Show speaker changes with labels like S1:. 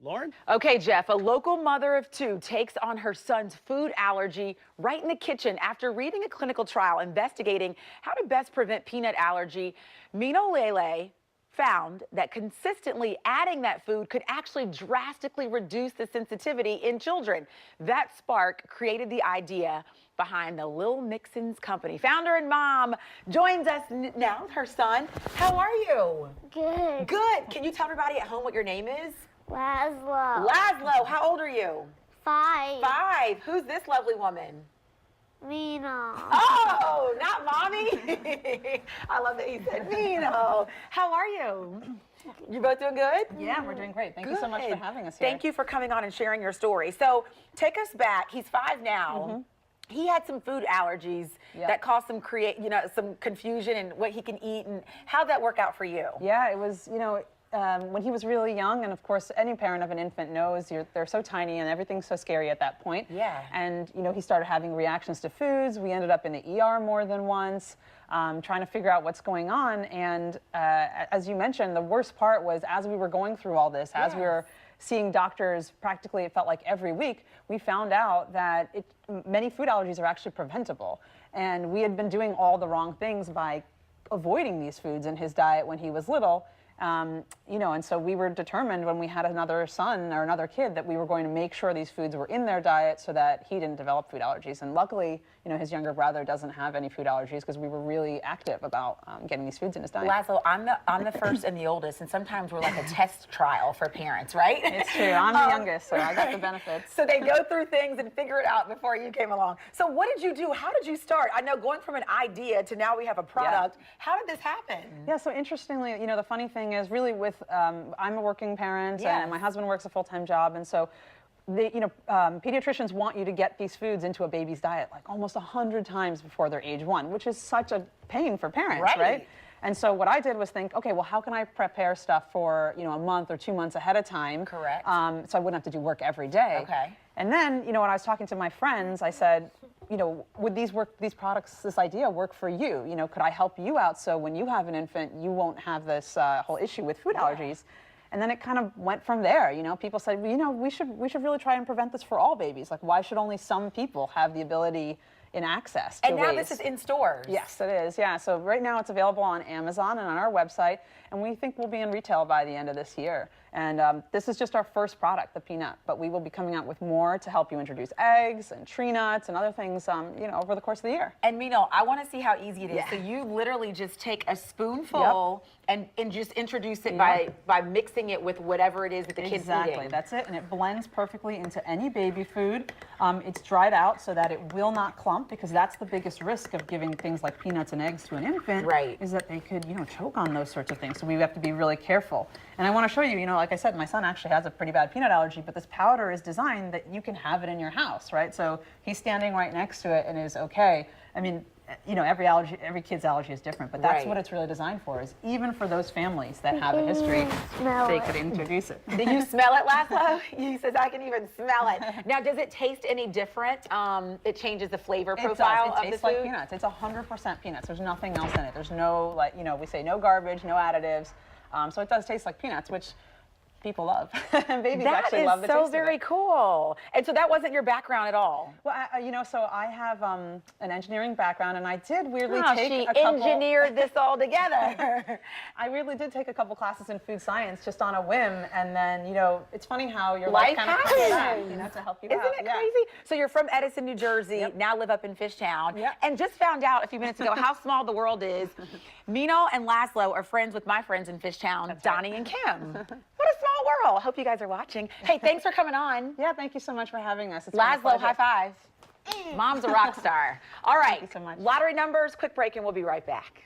S1: Lauren?
S2: Okay, Jeff, a local mother of two takes on her son's food allergy right in the kitchen after reading a clinical trial investigating how to best prevent peanut allergy. Meenal Lele found that consistently adding that food could actually drastically reduce the sensitivity in children. That spark created the idea behind the Lil Mixins company. Founder and mom joins us now with her son. How are you?
S3: Good.
S2: Good. Can you tell everybody at home what your name is?
S3: Laszlo.
S2: Laszlo, how old are you?
S3: 5.
S2: 5. Who's this lovely woman?
S3: Meenal.
S2: Oh, not mommy? I love that he said Meenal. How are you? You both doing good?
S4: Yeah, we're doing great. Thank you so much for having us here.
S2: Thank you for coming on and sharing your story. So take us back. He's 5 now. He had some food allergies that caused some some confusion in what he can eat, and how'd that work out for you?
S4: Yeah, it was, when he was really young, and of course any parent of an infant knows they're so tiny and everything's so scary at that point.
S2: Yeah.
S4: And he started having reactions to foods. We ended up in the ER more than once, trying to figure out what's going on. And as you mentioned, the worst part was as we were going through all this, as we were seeing doctors practically, it felt like every week, we found out that many food allergies are actually preventable. And we had been doing all the wrong things by avoiding these foods in his diet when he was little. And so we were determined when we had another son or another kid that we were going to make sure these foods were in their diet so that he didn't develop food allergies. And luckily, his younger brother doesn't have any food allergies because we were really active about getting these foods in his diet.
S2: Laszlo, I'm the first and the oldest, and sometimes we're like a test trial for parents, right?
S4: It's true. I'm the youngest, so I got the benefits.
S2: So they go through things and figure it out before you came along. So what did you do? How did you start? I know going from an idea to now we have a product. How did this happen?
S4: Yeah, so interestingly, the funny thing is really with, I'm a working parent and my husband works a full-time job, and so pediatricians want you to get these foods into a baby's diet like almost 100 times before they're age 1, which is such a pain for parents, right? And so what I did was think, okay, well, how can I prepare stuff for, a month or 2 months ahead of time?
S2: Correct.
S4: So I wouldn't have to do work every day.
S2: Okay.
S4: And then, when I was talking to my friends, I said, would these products, this idea work for you? Could I help you out so when you have an infant, you won't have this whole issue with food allergies? And then it kind of went from there. People said, well, we should really try and prevent this for all babies. Like, why should only some people have the ability in access to
S2: And now this is in stores.
S4: Yes, it is. Yeah. So right now it's available on Amazon and on our website, and we think we'll be in retail by the end of this year. And this is just our first product, the peanut, but we will be coming out with more to help you introduce eggs and tree nuts and other things, over the course of the year.
S2: And Meenal, I want to see how easy it is. So you literally just take a spoonful and just introduce it by mixing it with whatever it is that the kid's eating.
S4: Exactly, that's it, and it blends perfectly into any baby food. It's dried out so that it will not clump, because that's the biggest risk of giving things like peanuts and eggs to an infant, is that they could, choke on those sorts of things. So we have to be really careful. And I want to show you, like I said, my son actually has a pretty bad peanut allergy, but this powder is designed that you can have it in your house, right? So he's standing right next to it and is okay. I mean, every kid's allergy is different, but that's what it's really designed for, is even for those families that have a history, they could introduce it.
S2: Do you smell it, Laszlo? He says, I can even smell it. Now, does it taste any different? It changes the flavor profile of the food?
S4: It tastes like peanuts. It's 100% peanuts. There's nothing else in it. There's no, we say no garbage, no additives. So it does taste like peanuts, which people love. And babies actually love the taste of it.
S2: That is so very cool. And so that wasn't your background at all?
S4: Well, so I have an engineering background, and I did weirdly take
S2: she
S4: a couple...
S2: engineered this all together.
S4: I weirdly did take a couple classes in food science just on a whim, and then, it's funny how your
S2: life
S4: kind of comes back, to help you out.
S2: Isn't it crazy? So you're from Edison, New Jersey, now live up in Fishtown, and just found out a few minutes ago how small the world is. Meenal and Laszlo are friends with my friends in Fishtown, Donnie and Kim. What a small world. Hope you guys are watching. Hey, thanks for coming on.
S4: Yeah, thank you so much for having us.
S2: Laszlo, high five. Mom's a rock star. All right,
S4: thank you so much.
S2: Lottery numbers, quick break, and we'll be right back.